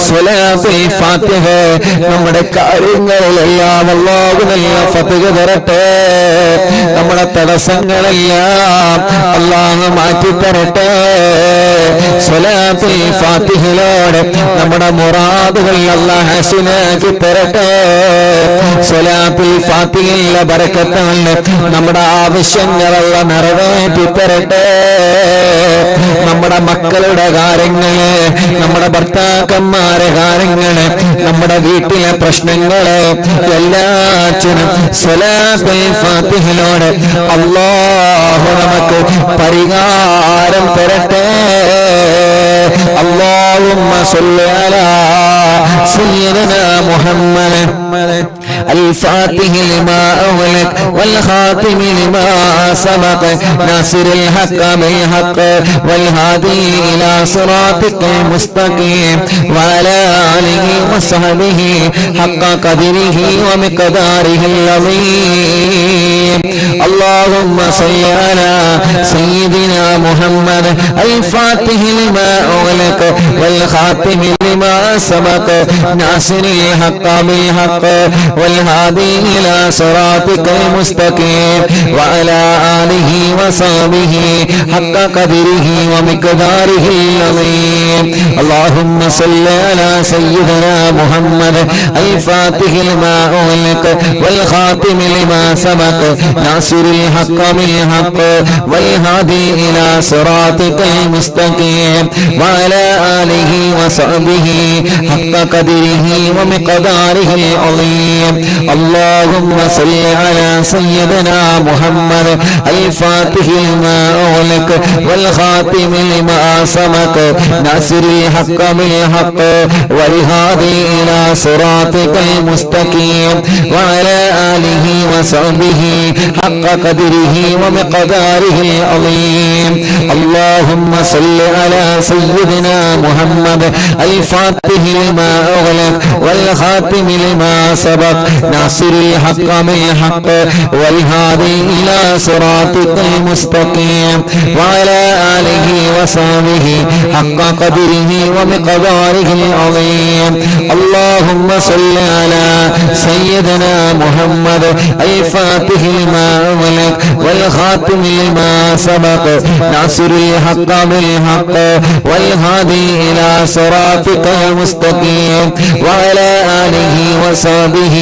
സ്വലാത്തുൽ ഫാത്തിഹ നമ്മുടെ കാര്യങ്ങളിലെല്ലാം അല്ലാഹു നല്ല ഫത്ഹ് തരട്ടെ. നമ്മുടെ തടസ്സങ്ങളെല്ലാം അല്ലാഹു മാറ്റി തരട്ടെ. സ്വലാത്തുൽ ഫാത്തിഹയിലൂടെ നമ്മുടെ മുറാദുകൾ അല്ലാഹു ഹസനാക്കി തരട്ടെ. സ്വലാത്തുൽ ഫാത്തിഹയിലെ ബറക്കത്ത് നമ്മുടെ ആവശ്യങ്ങളെല്ലാം നിറവേറ്റി തരട്ടെ. നമ്മുടെ മക്കളുടെ കാര്യങ്ങള്, നമ്മുടെ ഭർത്താക്കന്മാരെ കാര്യങ്ങള്, നമ്മുടെ വീട്ടിലെ പ്രശ്നങ്ങള് എല്ലാറ്റിനും സ്വലാത്തുൽ ഫാത്തിഹയിലൂടെ അല്ലാഹു നമുക്ക് പരിഹാരം തരട്ടെ. اللهم صل على سيدنا محمد الفاتح لما أغلق والخاتم لما سبق ناصر الحق بالحق والهادي إلى صراطك المستقيم وعلى آله وصحبه حق قدره ومقداره العظيم. اللهم صل على سيدنا محمد الفاتح لما أغلق والخاتم لما سبق ناصر الحق بالحق والهادي إلى صراطك المستقيم وعلى آله وصحبه حق قدره ومقداره العظيم. اللهم صل على سيدنا محمد الفاتح لما أغلق والخاتم لما سبق ناصر الحق بالحق والهادي إلى صراطك المستقيم وعلى آله وصحبه حق قدره ومقداره العظيم. اللهم صل على سيدنا محمد الفاتح لما أغلق والخاتم لما سبق ناصر الحق بالحق والهادي إلى صراطك المستقيم وعلى آله وصحبه حق قدره ومقداره العظيم. اللهم صل على سيدنا محمد الفاتح لما أغلق والخاتم لما سبق ناصر الحق بالحق والهادي إلى صراطك المستقيم وعلى آله وصحبه حق قدره ومقداره العظيم. اللهم صل على سيدنا محمد الفاتح لما أغلق والخاتم لما سبق ناصر الحق بالحق والهادي إلى صراطك المستقيم وعلى آله وصحبه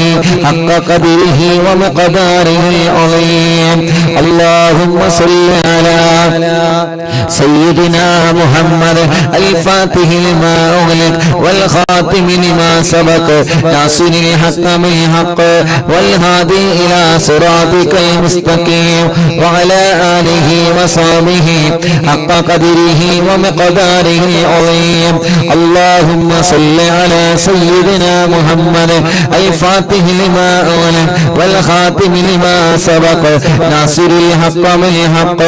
حق قدره ومقداره العظيم. اللهم صل على سيدنا محمد الفاتح لما أغلق والخاتم لما سبق ناصر الحق بالحق والهادي إلى صراطك المستقيم وعلى آله وصحبه حق قدره ومقداره العظيم. اللهم صل على سيدنا محمد الفاتح لما أغلق والخاتم لما سبق ناصر الحق بالحق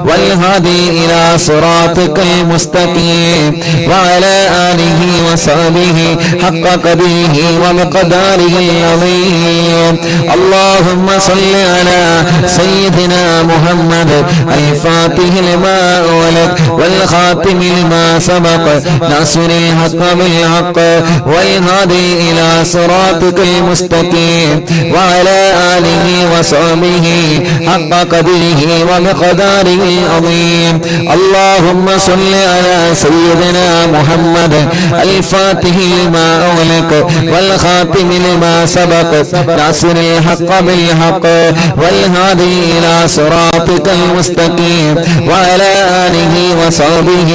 والهادي إلى صراطك المستقيم وعلى آله وصحبه حق قدره ومقداره العظيم. اللهم صل على سيدنا محمد الفاتح لما أغلق والخاتم لما سبق ناصر الحق بالحق والهادي إلى صراطك المستقيم وعلى آله وصحبه حق قدره ومقداره العظيم. اللهم صل على سيدنا محمد الفاتح لما أغلق والخاتم لما سبق ناصر الحق بالحق والهادي إلى صراطك المستقيم وعلى آله وصحبه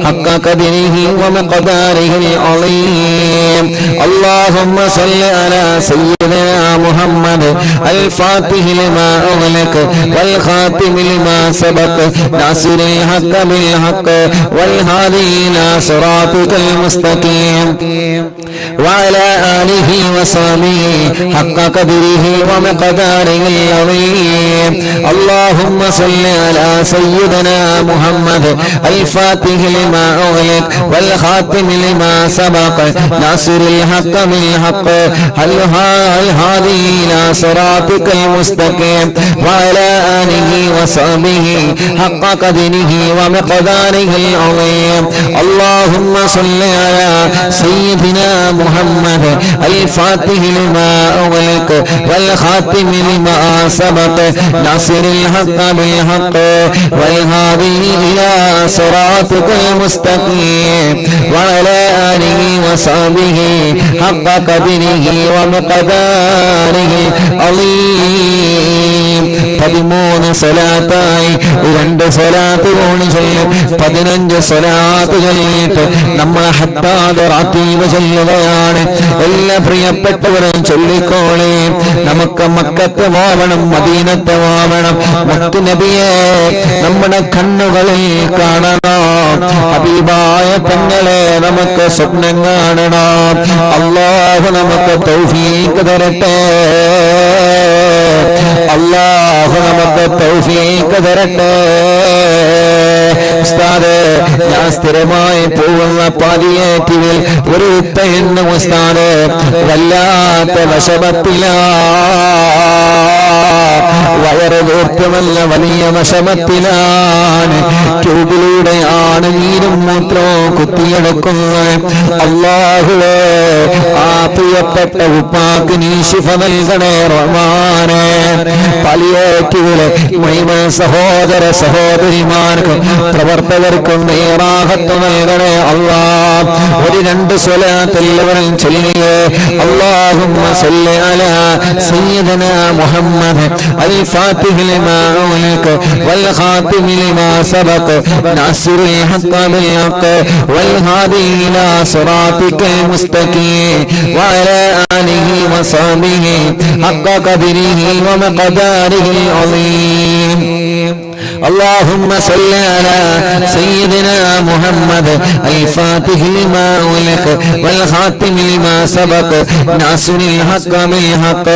حق قدره ومقداره العظيم. اللهم صل على سيدنا محمد الفاتح لما أغلق والخاتم لما سبق ناصر الحق بالحق والهادي إلى صراطك المستقيم وعلى آله وصحبه حق قدره ومقداره العظيم. اللهم صل على سيدنا محمد الفاتح لما أغلق والخاتم لما سبق ناصر الحق بالحق الهادي والهادي إلى صراطك المستقيم وعلى آله وصحبه حق قدره ومقداره العظيم. اللهم صل على سيدنا محمد الفاتح لما أغلق والخاتم لما سبق ناصر الحق بالحق والهادي إلى صراطك المستقيم وعلى آله وصحبه حق قدره ومقداره العظيم. 13 സ്വലാത്തായി 2 സ്വലാത്ത് കൊണ്ട് ചൊല്ലും 15 സ്വലാത്ത് ചൊല്ലിയിട്ട് നമ്മൾ ഹത്താദ് റാത്തീബ് ചൊല്ലുകയാണ്. എല്ലാ പ്രിയപ്പെട്ടവരും ചൊല്ലിക്കോളെ. നമുക്ക് മക്കത്ത് പോവണം, മദീനത്ത് പോവണം, മുത്തുനബിയെ നമ്മുടെ കണ്ണുകളിൽ കാണണം, ഹബീബായ തങ്ങളെ നമുക്ക് സ്വപ്നം കാണണം. അല്ലാഹു നമുക്ക് തൗഫീഖ് തരട്ടെ, അല്ലാഹു നമുക്ക് തൗഫീഖ് തരട്ടെ. ഉസ്താദേ, ഞാൻ സ്ഥിരമായി പോകുന്ന പാലിയേറ്റീവിൽ ഒരു ഉപ്പയെന്ന് ഉസ്താദ് വല്ലാത്ത വിഷമത്തിലാ, വയറ് ദൂർത്തുമല്ല വലിയ വിഷമത്തിലാണ്. ട്യൂബിലൂടെയാണ് നീരും മൂത്രവും കുത്തിയെടുക്കുന്നത്. അല്ലാഹുവേ, ആ പ്രിയപ്പെട്ട ഉപ്പാക്ക് നീ ശിഫ നൽകണേ റഹ്മാനേ. പാലിയേറ്റീവിലെ മുഴുവൻ സഹോദര സഹോദരിമാർക്കും പ്രവർത്തകർക്കും നീ റാഹത്ത് നൽകണേ അല്ലാഹ്. ഒരു 2 സ്വലാത്ത് എല്ലാവരും ചൊല്ലിയേ. അല്ലാഹുമ്മ സല്ലി അലാ സയ്യിദനാ മുഹമ്മദ് الفاتح لما أغلق والخاتم لما سبق ناصر الحق بالحق والهادي إلى صراطك المستقيم وعلى آله وصحبه حق قدره ومقداره العظيم. اللهم صل على سيدنا محمد الفاتح لما أغلق والخاتم لما سبق ناصر الحق بالحق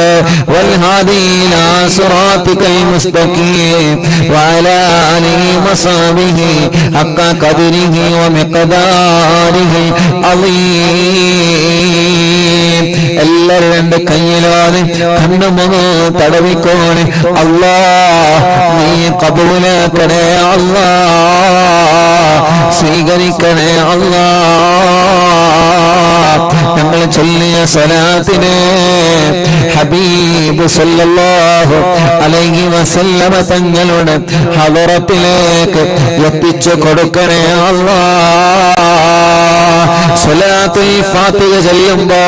والهادي إلى صراطك المستقيم وعلى آله وصحبه حق قدره ومقداره العظيم. എല്ലാവരും 2 കൈയിലാണ് കണ്ണുമുഖം തടവിക്കോണേ. അല്ലാഹ് നീ കബൂലാക്കണേ അല്ലാഹ്, സ്വീകരിക്കണേ അല്ലാഹ്. ഞങ്ങൾ ചൊല്ലിയ സ്വലാത്തിനെ ഹബീബ് സല്ലല്ലാഹു അലൈഹി വസല്ലമ തങ്ങളുടെ ഹളറത്തിലേക്ക് എത്തിച്ചു കൊടുക്കണേ അല്ലാഹ്. സ്വലാത്തുൽ ഫാത്തിഹ ചൊല്ലുമ്പോ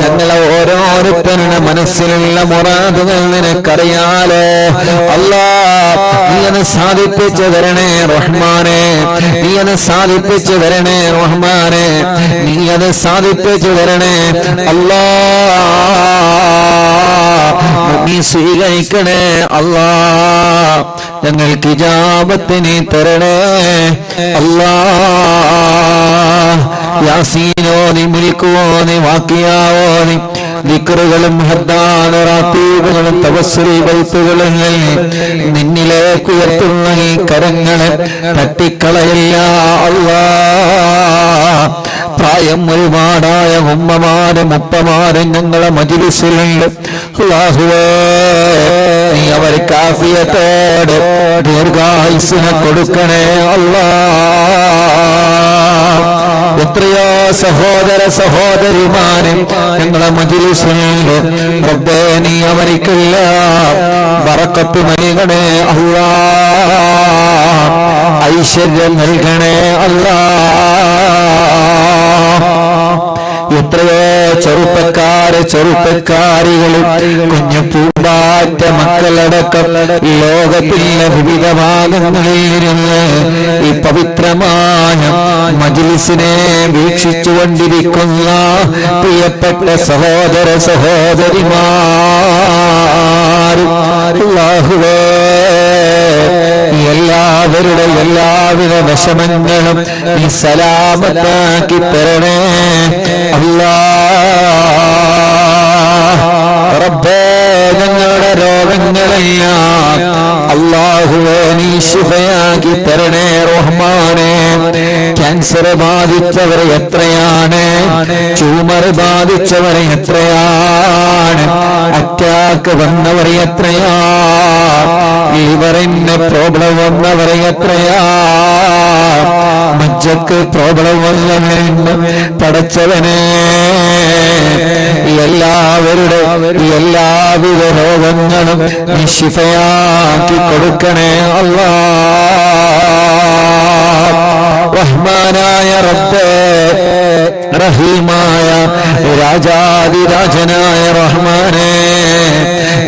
ഞങ്ങളെ ഓരോരുത്തരുടെ മനസ്സിലുള്ള മുറാദുകൾ നിനക്കറിയാലോ അല്ലാഹ്. നീ അത് സാധിപ്പിച്ചു തരണേ റഹ്മാനെ, നീ അത് സാധിപ്പിച്ചു തരണേ റഹ്മാനെ, നീ അത് സാധിപ്പിച്ചു തരണേ അല്ലാഹ്. നീ സ്വീകരിക്കണേ അല്ലാഹ്. ഞങ്ങൾക്ക് ഇജാബത്ത് നീ തരണേ അല്ലാഹ്. യാസീനോതി മുൽക്കുവോതി വാക്കിയാവോതി ദിക്റുകളും ഹദ്ദാണ് റാത്തീബുകളും തവസ്സുൽ ബൈത്തുകളും നിന്നിലേക്ക് ഉയർത്തുന്ന ഈ കരങ്ങളെ തട്ടിക്കളയില്ല അല്ലാഹ്. പ്രായം ഒരുപാടായ ഉമ്മമാരും ഉപ്പമാരും ഞങ്ങളെ മജ്‌ലിസിലുണ്ട്. അല്ലാഹുവേ, നീ അവർക്ക് ആഫിയത്തോടെ ദീർഘായുസ്സിനെ കൊടുക്കണേ അല്ലാഹ്. എത്രയോ സഹോദര സഹോദരിമാരും ഞങ്ങളെ മജ്‌ലിസിലുണ്ട്. റബ്ബേ, നീ അവർക്കെല്ലാം ബറക്കത്ത് നൽകണേ അല്ലാഹ്, ഐശ്വര്യം നൽകണേ അല്ലാഹ്. എത്രയോ ചെറുപ്പക്കാരികളും കുഞ്ഞു പൂമ്പാറ്റ മക്കളടക്കം ലോകത്തിലെ വിവിധ ഭാഗങ്ങളിൽ ഇരുന്ന് ഈ പവിത്രമായ മജ്‌ലിസിനെ വീക്ഷിച്ചുകൊണ്ടിരിക്കുന്ന പ്രിയപ്പെട്ട സഹോദര സഹോദരിമാരും അല്ലാഹുവേ, എല്ലാവരുടെ എല്ലാവിധ വിഷമങ്ങളും നീ സലാമത്താക്കി തരണേ അല്ലാഹ്. റബ്ബേ, ഞങ്ങളുടെ രോഗങ്ങളെല്ലാം അല്ലാഹുവേ നീ ശിഫയാ ശിഫയാക്കി തരണേ റഹ്മാനെ. ക്യാൻസർ ബാധിച്ചവരെ എത്രയാണ്, ട്യൂമർ ബാധിച്ചവരെ എത്രയാണ്, അറ്റാക്ക് വന്നവർ എത്രയാ, ലിവറിന് പ്രോബ്ലം വന്നവരെ എത്രയാ, മജ്ജക്ക് പ്രോബ്ലം വന്നവരുണ്ട്. പടച്ചവനെ എല്ലാവരുടെ എല്ലാവിധ രോഗങ്ങളും നീ ശിഫയാക്കി കൊടുക്കണേ അല്ലാഹ്. റഹ്മാനായ റബ്ബേ, റഹീമായ രാജാതിരാജനായ റഹ്മാനേ,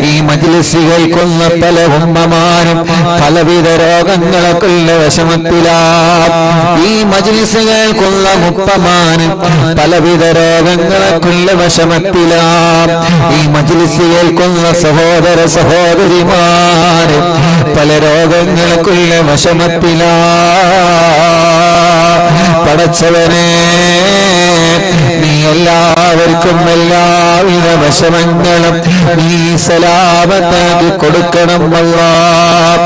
ഈ മജ്ലിസ് കൊന്ന പല ഉമ്മമാരും പലവിധ രോഗങ്ങളൊക്കെയുള്ള വിഷമത്തിലാ. ഈ മജ്ലിസ് കൊന്ന മുപ്പമാനും പലവിധ രോഗങ്ങളൊക്കെയുള്ള വിഷമത്തിലാ. ഈ മജ്ലിസ് കൊന്ന സഹോദര സഹോദരിമാര് പല രോഗങ്ങൾക്കുള്ള വിഷമത്തിലാ. പടച്ചവനെ നീ എല്ലാവർക്കും എല്ലാവിധ വിഷമങ്ങളും നീ സലാമത്താക്കി കൊടുക്കണം അല്ലാഹ്.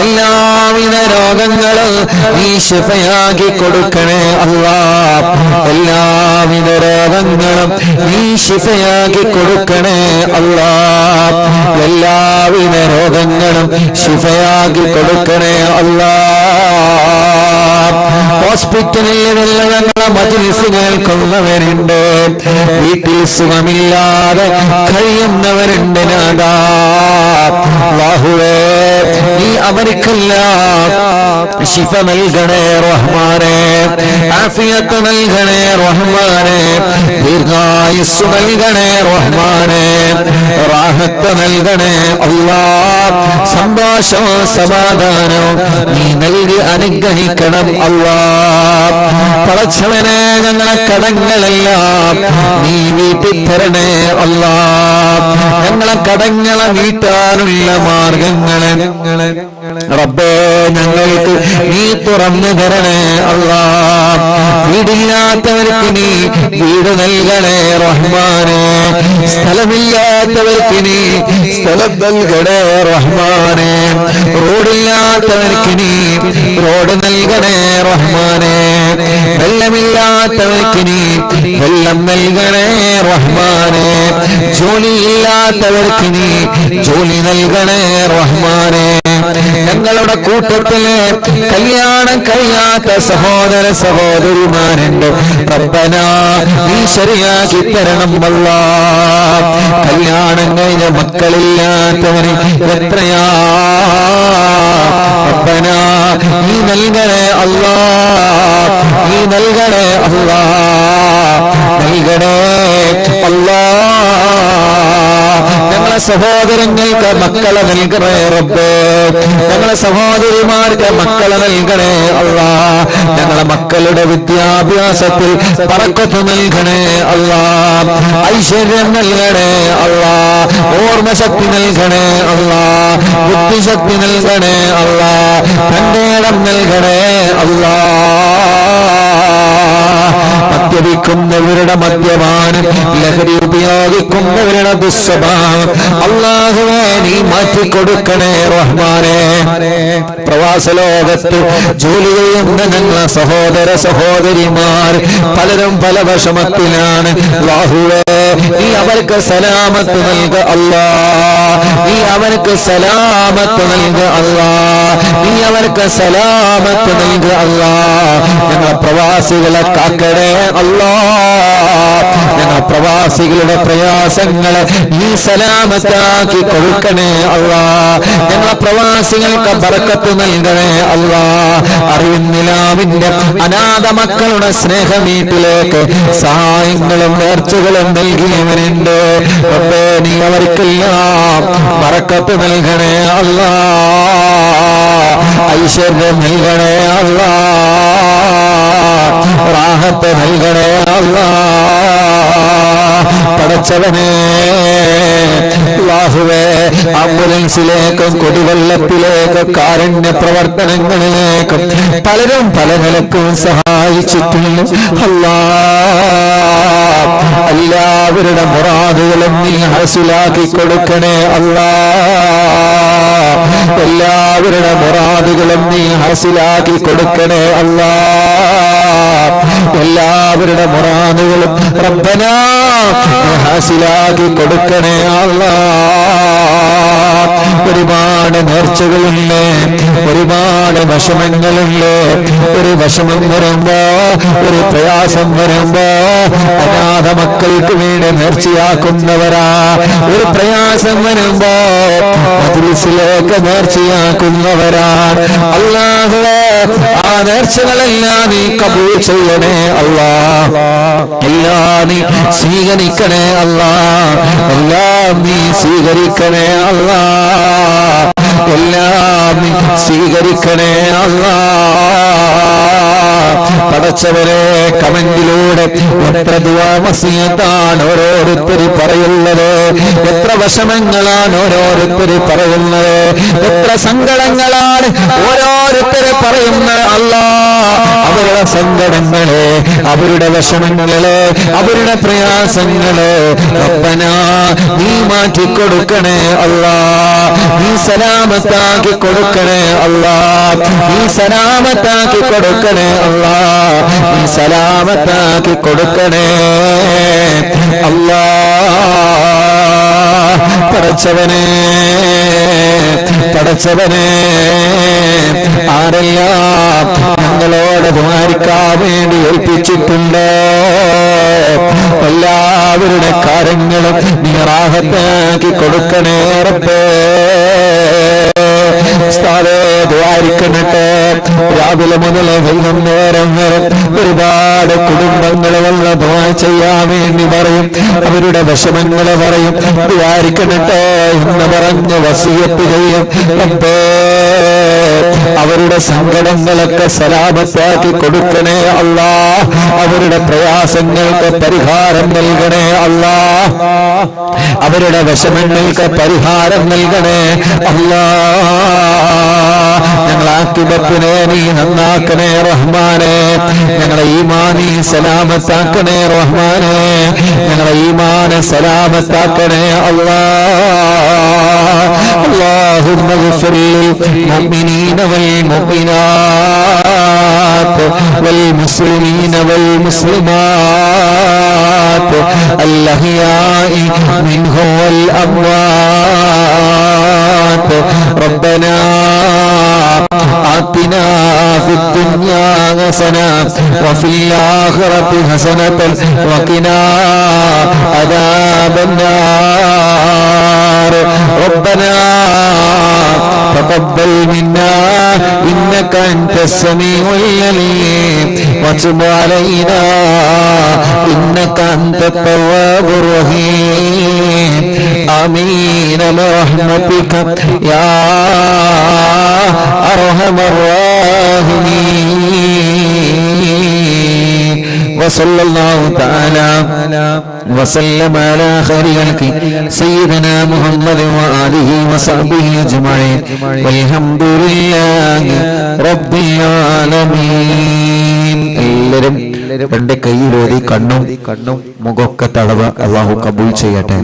എല്ലാവിധ രോഗങ്ങളും നീ ശിഫയാക്കി കൊടുക്കണേ അല്ലാഹ്. എല്ലാവിധ രോഗങ്ങളും നീ ശിഫയാക്കി കൊടുക്കണേ അല്ലാഹ്. എല്ലാവിധ രോഗങ്ങളും ശിഫയാക്കി കൊടുക്കണേ അല്ലാഹ്. ഹോസ്പിറ്റലിൽ ഞങ്ങളെ മജ്ലിസ് കേൾക്കുന്നവരുണ്ട്, വീട്ടിൽ സുഖമില്ലാതെ കഴിയുന്നവരുണ്ട്. നാദാ അല്ലാഹുവേ, നീ അവർക്കെല്ലാം ശിഫ നൽകണേ റഹ്മാനേ, ആഫിയത്ത് നൽകണേ റഹ്മാനേ, ദീർഘായുസ്സ് നൽകണേ റഹ്മാനേ, റാഹത്ത് നൽകണേ അല്ലാഹ്. സന്തോഷവും സമാധാനവും നീ നൽകി അനുഗ്രഹിക്കണം അല്ലാഹ്. പടച്ചവനെ ഞങ്ങളെ കടങ്ങളെല്ലാം നീ വീട്ടിൽ തരണേ അല്ലാഹ്. ഞങ്ങളെ കടങ്ങളെ വീട്ടാനുള്ള മാർഗങ്ങളെ റബ്ബേ ഞങ്ങൾക്ക് നീ തുറന്നു തരണേ അല്ലാഹ്. വീടില്ലാത്തവർക്ക് നീ വീട് നൽകണേ റഹ്മാനേ, സ്ഥലമില്ലാത്തവർക്ക് നീ സ്ഥലം നൽകണേ റഹ്മാനേ, റോഡില്ലാത്തവർക്ക് നീ റോഡ് നൽകണേ റഹ്മാനേ, വെള്ളമില്ലാത്തവർക്ക് നീ വെള്ളം നൽകണേ റഹ്മാനേ, ജോലിയില്ലാത്തവർക്ക് നീ ജോലി നൽകണേ റഹ്മാനേ. ഞങ്ങളുടെ കൂട്ടത്തില് കല്യാണം കഴിയാത്ത സഹോദര സഹോദരിമാരുണ്ട്, റബ്ബനാ നീ ശരിയാക്കി തരണം അല്ലാഹ്. കല്യാണം കഴിഞ്ഞ മക്കളില്ലാത്തവന് എത്രയാ, റബ്ബനാ നീ നൽകണേ അല്ലാഹ്, നീ നൽകണേ അല്ലാഹ്, നൽകണേ അല്ലാഹ്. ഞങ്ങളെ സഹോദരങ്ങൾക്ക് മക്കളെ നൽകണേ റബ്ബേ, ഞങ്ങളെ സഹോദരിമാർക്ക് മക്കളെ നൽകണേ അല്ലാഹ്. ഞങ്ങളെ മക്കളുടെ വിദ്യാഭ്യാസത്തിൽ ബറക്കത്ത് നൽകണേ അല്ലാഹ്, ഐശ്വര്യം നൽകണേ അല്ലാഹ്, ഓർമ്മശക്തി നൽകണേ അല്ലാഹ്, ബുദ്ധിശക്തി നൽകണേ അല്ലാഹ്, തന്റെ ഇടം നൽകണേ അല്ലാഹ്. മദ്യപിക്കുന്നവരുടെ മദ്യപാനം, ലഹരി ഉപയോഗിക്കുന്നവരുടെ ദുസ്വഭാവം അല്ലാഹുവേ നീ മാറ്റിക്കൊടുക്കണേ റഹ്മാനേ. പ്രവാസ ലോകത്ത് ജോലി ചെയ്യുന്ന ഞങ്ങളെ സഹോദര സഹോദരിമാർ പലരും പല വിഷമത്തിലാണ്. അല്ലാഹുവേ നീ അവർക്ക് സലാമത്ത് നൽക അല്ലാഹ്, നീ അവർക്ക് സലാമത്ത് നൽക അല്ലാഹ്, നീ അവർക്ക് സലാമത്ത് നൽക അല്ലാഹ്. ഞങ്ങളെ പ്രവാസികളെ കാക്കണേ അല്ലാഹ്, ഞങ്ങളെ പ്രവാസികളുടെ പ്രയാസങ്ങളെ നീ സലാമത്താക്കി കൊടുക്കണേ അല്ലാഹ്. ഞങ്ങളെ പ്രവാസികൾക്ക് ബർക്കത്ത് നൽകണേ അല്ലാഹ്. അറിവിന്നിലാവിന്റെ അനാഥ മക്കളുടെ സ്നേഹം വീട്ടിലേക്ക് സഹായങ്ങളും നേർച്ചകളും നൽകിയവരുണ്ട്, റബ്ബേ നീ അവർക്കെല്ലാം ബർക്കത്ത് നൽകണേ അല്ലാഹ്, ഐശ്വര്യം നൽകണേ അല്ലാഹ്, റാഹത്ത് നൽകണേ അല്ലാഹ്. പടച്ചവനെ അല്ലാഹുവേ, ആംബുലൻസിലേക്കും കുടിവെള്ളത്തിലേക്കും കാരുണ്യ പ്രവർത്തനങ്ങളിലേക്കും പലരും പല നിലക്കും സഹായിച്ചിട്ടുണ്ട് അല്ലാഹ്. എല്ലാവരുടെ മുറാദുകളും നീ ഹസിലാക്കി കൊടുക്കണേ അല്ലാഹ്. എല്ലാവരുടെ മുറാദുകളും നീ ഹാസിലാക്കി കൊടുക്കണേ അല്ലാ. എല്ലാവരുടെ മുറാദുകളും റബ്ബനാ ഹാസിലാക്കി കൊടുക്കണേ അല്ലാ. ഒരുപാട് നേർച്ചകളുണ്ട്, ഒരുപാട് വിഷമങ്ങളുണ്ട്. ഒരു വിഷമം വരുമ്പോ, ഒരു പ്രയാസം വരുമ്പോ അനാഥ മക്കൾക്ക് വേണ്ടി നേർച്ചയാക്കുന്നവരാ. ഒരു പ്രയാസം വരുമ്പോ മജ്‌ലിസിലേക്ക് നേർച്ചയാക്കുന്നവരാ. അല്ലാഹുവേ, ആ നേർച്ചകളെല്ലാം നീ കബൂൽ ചെയ്യണേ അല്ലാ. എല്ലാം നീ സ്വീകരിക്കണേ അല്ലാ. എല്ലാം നീ സ്വീകരിക്കണേ അല്ലാ. എല്ലാം നീ സ്വീകരിക്കണേ അല്ലാ. പടച്ചവരെ, കമന്റിലൂടെ എത്ര ദുആ വസിയത്താണ് ഓരോരുത്തർ പറയുന്നത്, എത്ര വിഷമങ്ങളാണ് ഓരോരുത്തർ പറയുന്നത്, എത്ര സങ്കടങ്ങളാണ് ഓരോരുത്തർ പറയുന്നത്. അല്ലാ, അവരുടെ സങ്കടങ്ങളെ, അവരുടെ വിഷമങ്ങളെ, അവരുടെ പ്രയാസങ്ങളെ റബ്ബനാ നീ മാറ്റിക്കൊടുക്കണേ അല്ലാ. നീ സലാമത്താക്കി കൊടുക്കണേ അല്ലാ. നീ സലാമത്താക്കി കൊടുക്കണേ അല്ലാ. നീ സലാമത്താക്കി കൊടുക്കണേ അല്ലാ. പടച്ചവനെ, പടച്ചവനെ, ആരെല്ലാം ഞങ്ങളോട് ദ്വാരിക്കാൻ വേണ്ടി ഏൽപ്പിച്ചിട്ടുണ്ടോ എല്ലാവരുടെ കാര്യങ്ങളും നീ റാഹത്താക്കി കൊടുക്കണേ റബ്ബേ. ദ്വാരിക്കണട്ടെ. രാവിലെ മുതൽ വൈകുന്നേരം വരെ ഒരുപാട് കുടുംബങ്ങൾ വന്ന ദുആ ചെയ്യാൻ വേണ്ടി പറയും, അവരുടെ വിഷമങ്ങളെ പറയും. ദ്വാരിക്കണട്ടെ എന്ന് പറഞ്ഞ് വസിയത്ത് ചെയ്യും. റബ്ബേ, അവരുടെ സങ്കടങ്ങളൊക്കെ സലാമത്താക്കി കൊടുക്കണേ അല്ലാ. അവരുടെ പ്രയാസങ്ങൾക്ക് പരിഹാരം നൽകണേ അല്ലാ. അവരുടെ വിഷമങ്ങൾക്ക് പരിഹാരം നൽകണേ അല്ലാ. ഞങ്ങളെ ആഖിബത്തിനെ നീ നന്നാക്കണേ റഹ്മാനെ. ഞങ്ങളെ ഈമാനി സലാമത്താക്കണേ റഹ്മാനെ. ഞങ്ങളെ ഈമാനെ സലാമത്താക്കണേ അല്ലാ. اللهم اغفر للمؤمنين والمؤمنات والمسلمين والمسلمات الأحياء منهم والأموات. ربنا آتنا في الدنيا حسنة وفي الآخرة حسنة وقنا عذاب النار. ربنا تقبل منا إنك أنت السميع العليم وتب علينا إنك أنت التواب الرحيم. آمين برحمتك يا أرحم الراحمين. وصلى الله تعالى وسلم على خير خلقه سيدنا محمد وآله وصحبه أجمعين والحمد لله رب العالمين. എല്ലാവരും രണ്ട് കൈയിലോതി കണ്ണും മുഖമൊക്കെ തടവ. അല്ലാഹു കബൂൽ ചെയ്യട്ടെ.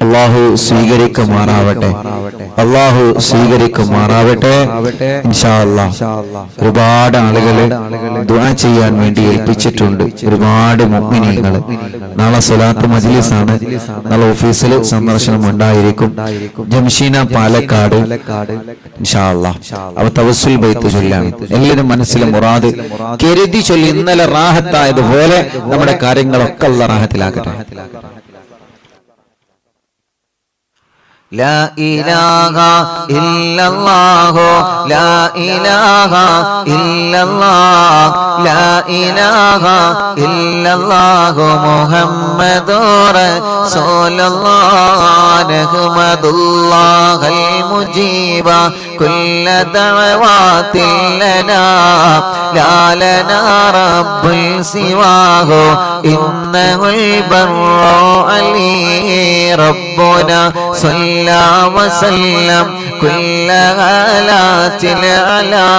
അല്ലാഹു സ്വീകരിക്കുമാറാവട്ടെ. അല്ലാഹു സ്വീകരിക്കുമാറാവട്ടെ ഇൻഷാ അല്ലാഹ്. ഒരുപാട് ആളുകൾ ദുആ ചെയ്യാൻ വേണ്ടി ഏൽപ്പിച്ചിട്ടുണ്ട്. ഒരുപാട് മുഅ്മിനീങ്ങൾ. നാളെ സ്വലാത്ത് മജ്ലിസാണ്. നാളെ ഓഫീസിൽ സന്ദർശനം ഉണ്ടായിരിക്കും. ജംഷീന പാലക്കാട് ഇൻഷാ അല്ലാഹ്. അവ തവസ്സുൽ ബൈത്ത് ചൊല്ലാണ്. എല്ലാവരും മനസ്സിലെ മുറാദ് കരുതി ചൊല്ലി. ഇന്നലെ റാഹത്തായതുപോലെ നമ്മുടെ കാര്യങ്ങളൊക്കെ അല്ലാഹ് റാഹത്തിലാക്കട്ടെ. لا إله إلا الله لا إله إلا الله لا إله إلا الله محمد رسول الله نحمد الله المجيب كل دعوات لنا لا لنا رب سواه إنه البر علي ربنا صلى وسلم كل غلات على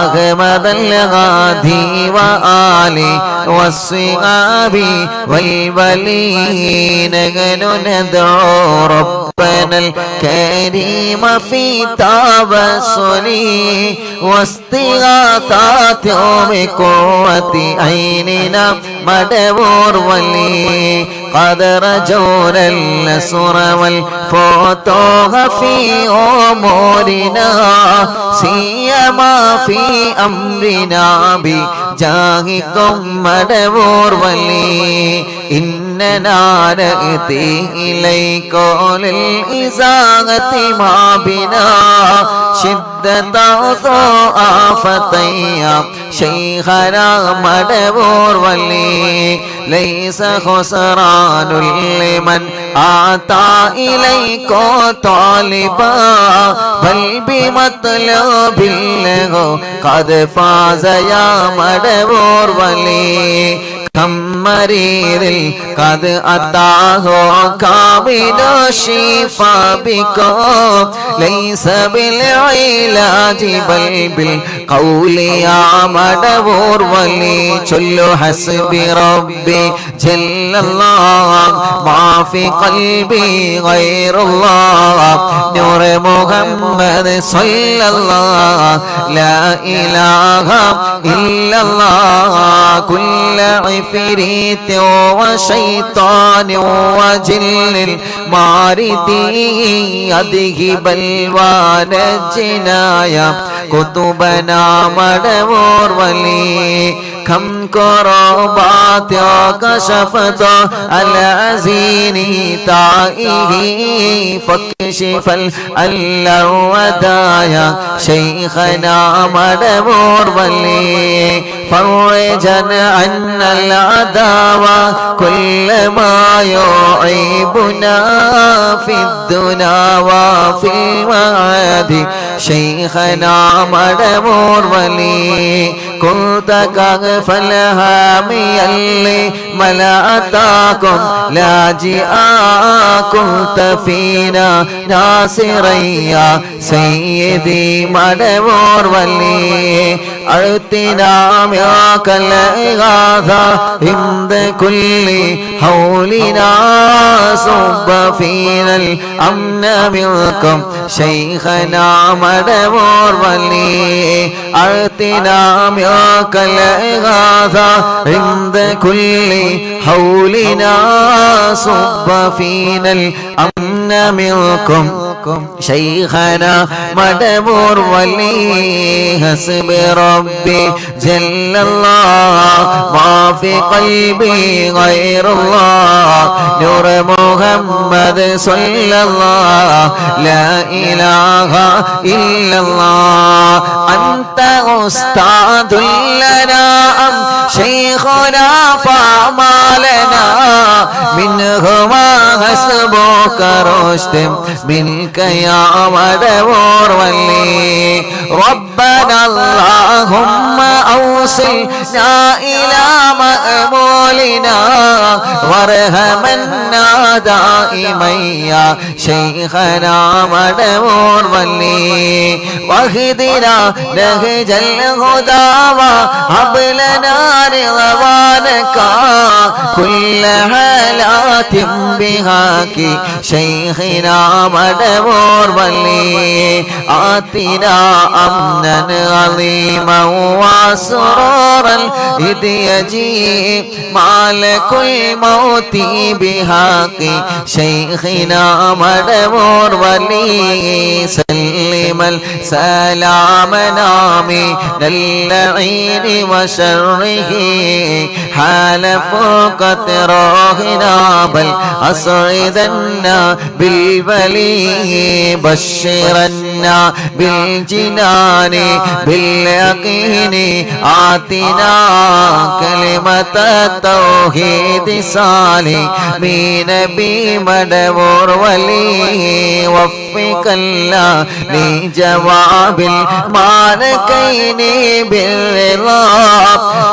أحمد الغادي وآله والصحاب والولين ندعو رب ربنا الكريم في توسلي واستغاثات بقوة عيننا مدبور ولي قد رجونا النصر والفتوح في أمورنا سيما في أمرنا بجاهكم مدبور ولي إننا نأتي إليك للإزاغة ما بنا شدة آفتي شيخنا مدبور ولي ليس خسران لمن آتى إليك طالبا بل بمطلب له قد فاز يا مدبور ولي كم مريض قد أتاه كامل الشفاء بكم ليس بالعلاج بل بالقول يا مدبور ولي شل حسبي ربي جل الله ما في قلبي غير الله نور محمد صلى الله لا إله إلا الله كل عفريت وشيطان وجن الماردي أذهب الوانجنايا كتبنا مدبور ولي كم كربات كشفت العزين تائه فاكشف الودايا شيخنا مدبور ولي فرجا عنا العداوة كل ما يعيبنا في الدنا وفي المعاد شيخنا مدبور ولي كنت كغف الهامي اللي ملأتاكم لاجئا كنت فينا ناصريا سيدي مدبور ولي أعطنا معك الإغاثة عند كل حولنا صب فينا الأمن منكم شيخنا مدبور ولي أعطنا معك الإغاثة عند كل حولنا صب فينا الأمن منكم شيخنا مدبور ولي حسب ربي جل الله ما في قلبي غير الله نور محمد صلى الله لا إله إلا الله أنت أستاذ لنا أم شيخنا فما لنا منهما حسبك رشد منك يا مدبور ولي ربنا اللهم أوصلنا إلى مأمولنا وارحمنا دائما يا شيخنا مدبور ولي واهدنا نهج الهدى وهب لنا رضوانك كل حالات بهاك شيخنا مدبور ولي آتنا أمنا عظيما وسرورا إذ يجيء مالك الموت بحق شيخنا مدبور ولي سلم السلام نامي اللعين وشره حال فوق روحنا بل أسعدنا بالبلي بشرنا بالجنان باليقين آتنا كلمة التوحيد صالح من نبي مدبور ولي وفقنا لجواب المالكين بالرضا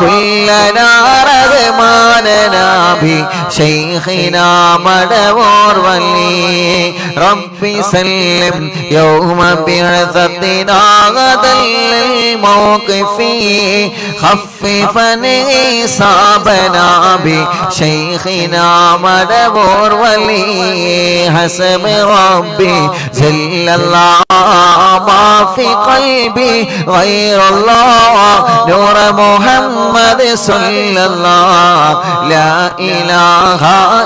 كلنا رغماننا بشيخنا مدبور ولي ربي سلم يوم بعثتنا غدا للموقف خففني صابنا بشيخنا مدبور ولي حسب ربي جل الله ما في قلبي غير الله نور محمد صلى الله لا إله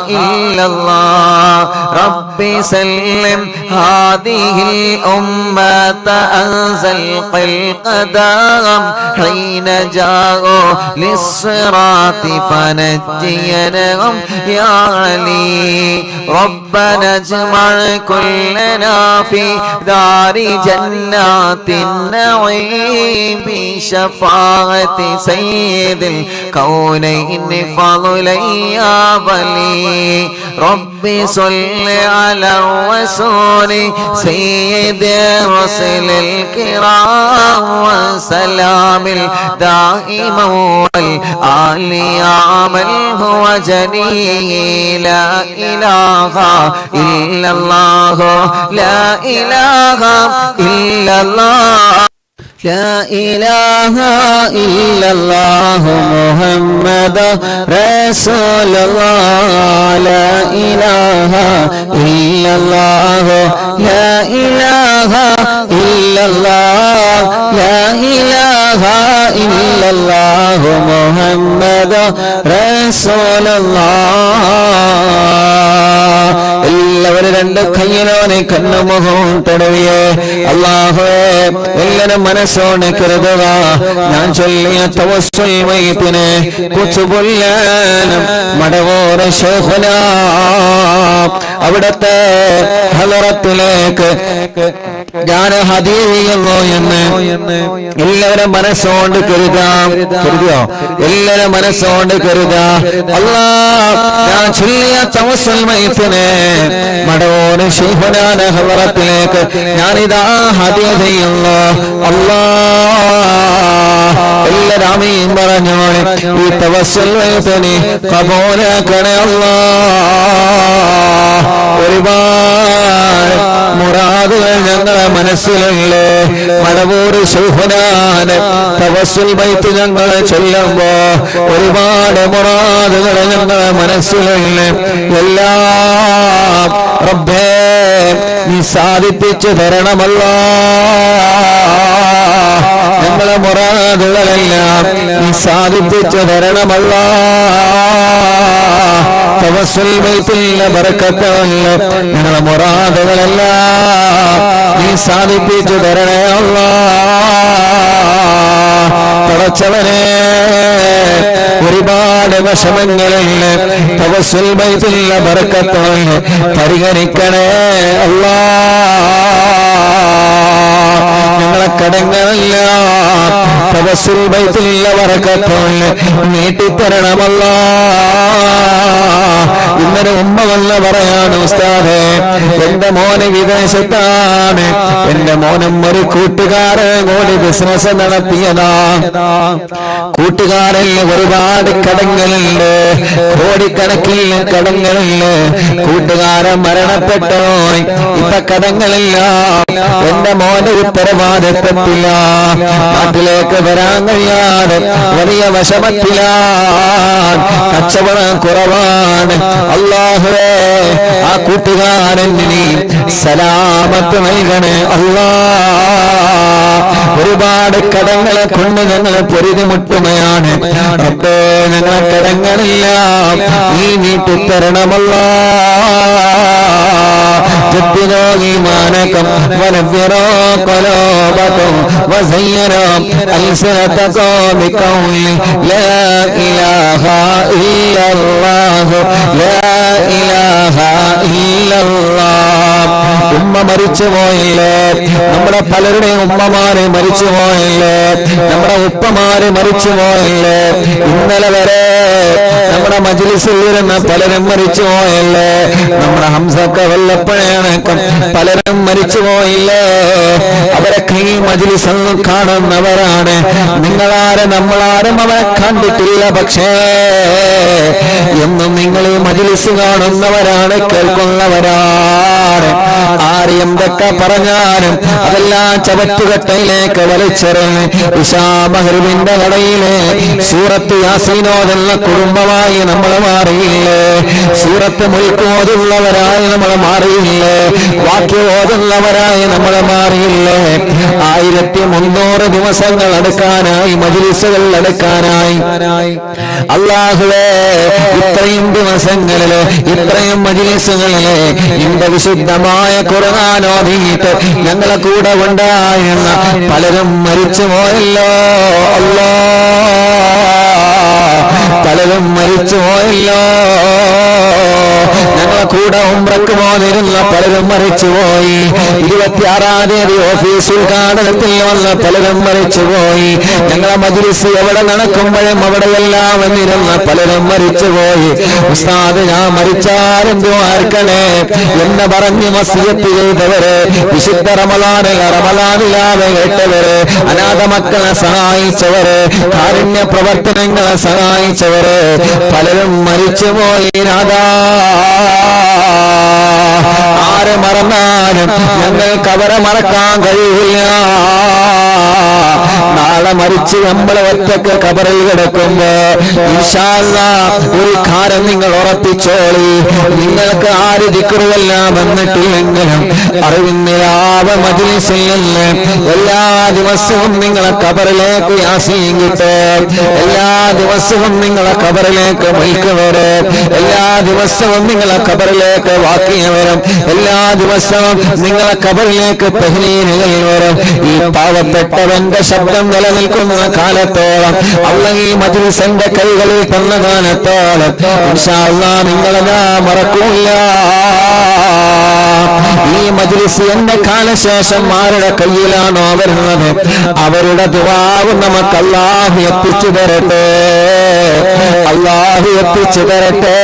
إلا الله ربي سلم هذه الأمة أنزل القدم حين جاءوا للصراط فنجينهم يا علي ربنا اجمع كلنا في دار جنات النعيم بشفاعة سيد الكونين فضلا يا ولي ربي صل على الرسول سيد الرسل الكرام وسلام الدائم والآل يا من هو جليل لا إله إلا الله لا إله إلا الله لا إله إلا الله محمد رسول الله لا إله إلا الله لا إله إلا الله لا إله إلا الله محمد رسول الله എല്ലാവരും രണ്ട് കയ്യിലോനെ കണ്ണുമുഖവും തടവിയേ അല്ലാഹുവേ എല്ലാവരും മനസ്സോടെ കരുതുക ഞാൻ ചൊല്ലിയ തവസ്സുൽ മയ്യിത്തിനെ കുതുബുല്ലാനം മടവൂർ ശൈഖുന അവിടുത്തെ ഹളറത്തിലേക്ക് ഞാൻ ഹദിയ ചെയ്യുന്നു എന്ന് എല്ലാവരും മനസ്സോണ്ട് കരുതിയോ എല്ലാവരും മനസ്സോണ്ട് കരുതാ അല്ലാഹ് ഞാൻ ചൊല്ലിയ തവസ്സുൽ മയ്യിത്തിനെ മടവൂർ ശൈഖുന ഹളറത്തിലേക്ക് ഞാനിതാ ഹദിയ ചെയ്യുന്നു അല്ലാഹ് എല്ലാവരും ആമീൻ പറഞ്ഞോളെ ഈ തവസ്സുൽ മയ്യിത്തിനെ ഖബൂലാക്കണേ അല്ലാഹ് ഒരുപാട് മുറാദുകൾ ഞങ്ങളെ മനസ്സിലുണ്ട് മടവൂർ ശൈഖുനാനെ തവസ്സുൽ മയ്യിത്ത് ഞങ്ങൾ ചൊല്ലുമ്പോ ഒരുപാട് മുറാദുകൾ ഞങ്ങളെ മനസ്സിലുണ്ട് എല്ലാം റബ്ബേ നീ സാധിപ്പിച്ചു തരണമല്ലോ ഞങ്ങളെ മുറാദുകളെല്ലാം നീ സാധിപ്പിച്ചു തരണമല്ലോ തവസ്സുൽ മയ്യിത്തിലെ ബറക്കത്തുള്ള ഞങ്ങളെ മുറാദുകളെല്ലാം നീ സാധിപ്പിച്ചു തരണേ അല്ലാഹ് പടച്ചവനെ ഒരുപാട് വിഷമങ്ങളിൽ തവസ്സുൽ മയ്യിത്തിലെ ബറക്കത്തുള്ള പരിഗണിക്കണേ അല്ലാഹ് ഞങ്ങളെ കടങ്ങളെല്ലാം തവസ്സുൽ മയ്യിത്തിലെ ബറക്കത്തുള്ള നീട്ടിത്തരണമല്ലോ ഇന്നലെ ഉമ്മ വല്ല പറയാണ് ഉസ്താദേ എന്റെ മോന് വിദേശത്താണ് എന്റെ മോനും ഒരു കൂട്ടുകാരൻ കൂടി ബിസിനസ് നടത്തിയതാ കൂട്ടുകാരൻ ഒരുപാട് കടങ്ങളുണ്ട് കോടിക്കണക്കിൽ കടങ്ങളുണ്ട് കൂട്ടുകാരൻ മരണപ്പെട്ടോ ഇപ്പൊ കടങ്ങളില്ല എന്റെ മോന്റെ ഉത്തരവാദിത്വത്തില്ല നാട്ടിലേക്ക് വരാൻ കഴിയാതെ വലിയ വിഷമത്തിലാണ് കച്ചവടം കുറവാണ് അല്ലാഹുവേ ആ കൂട്ടുകാരൻ നീ സലാമത്ത് നൽകണേ അല്ലാഹ് ഒരുപാട് കടങ്ങളെ കൊണ്ട് ഞങ്ങൾ പൊരുതിമുട്ടുകയാണ് റബ്ബേ ഞങ്ങളെ കടങ്ങളെല്ലാം നീ നീട്ടിത്തരണമല്ലോ جددوا إيمانكم ونفروا قلوبكم وزينوا ألسنتكم بقول لا إله إلا الله لا إله إلا الله ഉമ്മ മരിച്ചുപോയില്ലേ നമ്മുടെ പലരുടെ ഉമ്മമാരെ മരിച്ചുപോയില്ലേ നമ്മുടെ ഉപ്പമാരെ മരിച്ചുപോയില്ലേ ഇന്നലെ വരെ നമ്മുടെ മജ്ലിസിൽ ഇരുന്ന പലരും മരിച്ചുപോയില്ലേ നമ്മുടെ ഹംസക്ക വല്ലപ്പോഴാണ് പലരും മരിച്ചു പോയില്ലേ, അവരൊക്കെ ഈ മജ്‌ലിസ് കാണുന്നവരാണ്. നിങ്ങളാരും നമ്മളാരും അവരെ കണ്ടിട്ടില്ല, പക്ഷേ എന്നും നിങ്ങൾ ഈ മജ്‌ലിസ് കാണുന്നവരാണ്, കേൾക്കുന്നവരാണ്. ആര് എന്തൊക്കെ പറഞ്ഞാലും അതെല്ലാം ചവറ്റുകട്ടയിലേക്ക് വലിച്ചെറിഞ്ഞ് ഇശാ മഗ്‌രിബിന്റെ കടയിലെ സൂറത്ത് യാസീൻ ഓതുന്ന കുടുംബമായി നമ്മൾ മാറിയില്ലേ, സൂറത്ത് മുൽക്ക് ഓതുന്നവരായി നമ്മൾ മാറിയില്ലേ, വാക്യ ഓതുന്നവരായി നമ്മൾ മാറിയില്ലേ. 1300 ദിവസങ്ങൾ എടുക്കാനായി, മജ്‌ലിസുകൾ എടുക്കാനായി. അല്ലാഹുവേ, ഇത്രയും ദിവസങ്ങളില് ഇത്രയും മജ്‌ലിസുകളില് നിന്റെ വിശുദ്ധമായ ഖുർആൻ ഓതിയിട്ട് ഞങ്ങളെ കൂടെ ഉണ്ടായിരുന്ന പലരും മരിച്ചു പോയല്ലോ അല്ലാഹ്, പലരും മരിച്ചു പോയല്ലോ. ഞങ്ങളെ കൂടെ ഉംറക്ക് പോന്നിരുന്ന പലരും മരിച്ചുപോയി. 26-ാം തീയതി ഓഫീസ് ഉദ്ഘാടനത്തിൽ വന്ന പലരും മരിച്ചുപോയി. ഞങ്ങളെ മജ്‌ലിസ് എവിടെ നടക്കുമ്പോഴും അവിടെയെല്ലാം വന്നിരുന്ന പലരും മരിച്ചുപോയി. ഉസ്താദ്, ഞാൻ മരിച്ചാലും ദുആർക്കണേ എന്ന് പറഞ്ഞ് വസിയത്ത് ചെയ്തവര്, വിശുദ്ധ റമളാനിലാവെ കേട്ടവര്, അനാഥ മക്കളെ സഹായിച്ചവര്, കാരുണ്യ പ്രവർത്തനങ്ങളെ സഹായിച്ചവര് പലരും മരിച്ചുപോയി. നാദാ, ആരെ മറന്നാലും ഞങ്ങൾക്ക് അവരെ മറക്കാൻ കഴിയില്ല. നാളെ മരിച്ച് നമ്മൾ ഒറ്റക്ക് ഖബറിൽ കിടക്കുമ്പോ ഇൻഷാ അല്ലാഹ് ഒരു കാര്യം നിങ്ങൾ ഉറപ്പിച്ചോളി, നിങ്ങൾക്ക് ആര് ദിക്റുവെല്ലാം വന്നിട്ടില്ലെങ്കിലും അറിവിന്നിലാവ മജ്‌ലിസിൽ നിന്ന് എല്ലാ ദിവസവും നിങ്ങളെ ഖബറിലേക്ക് യാസീൻ കിട്ടും, എല്ലാ ദിവസവും നിങ്ങളെ ഖബറിലേക്ക് മുൽക്ക് വരും, എല്ലാ ദിവസവും നിങ്ങളെ ഖബറിലേക്ക് വാക്കിയ വരും, എല്ലാ ദിവസവും നിങ്ങളെ ഖബറിലേക്ക് തഹ്ലീലുകൾ വരും. ഈ പാവപ്പെട്ടവന്റെ ശബ്ദം നിലനിൽക്കുന്ന കാലത്തോളം, അല്ലാഹ് ഈ മജ്‌ലിസിന്റെ കൈകളിൽ തന്ന കാലത്തോളം ഇൻഷാ അല്ലാഹ് നിങ്ങളെ ഞാൻ മറക്കൂല. ഈ മജ്‌ലിസ് എന്റെ കാലശേഷം ആരുടെ കയ്യിലാണോ വരുന്നത് അവരുടെ ദുആവും നമുക്ക് അല്ലാഹു എത്തിച്ചു തരട്ടെ, അല്ലാഹു എത്തിച്ചു തരട്ടെ.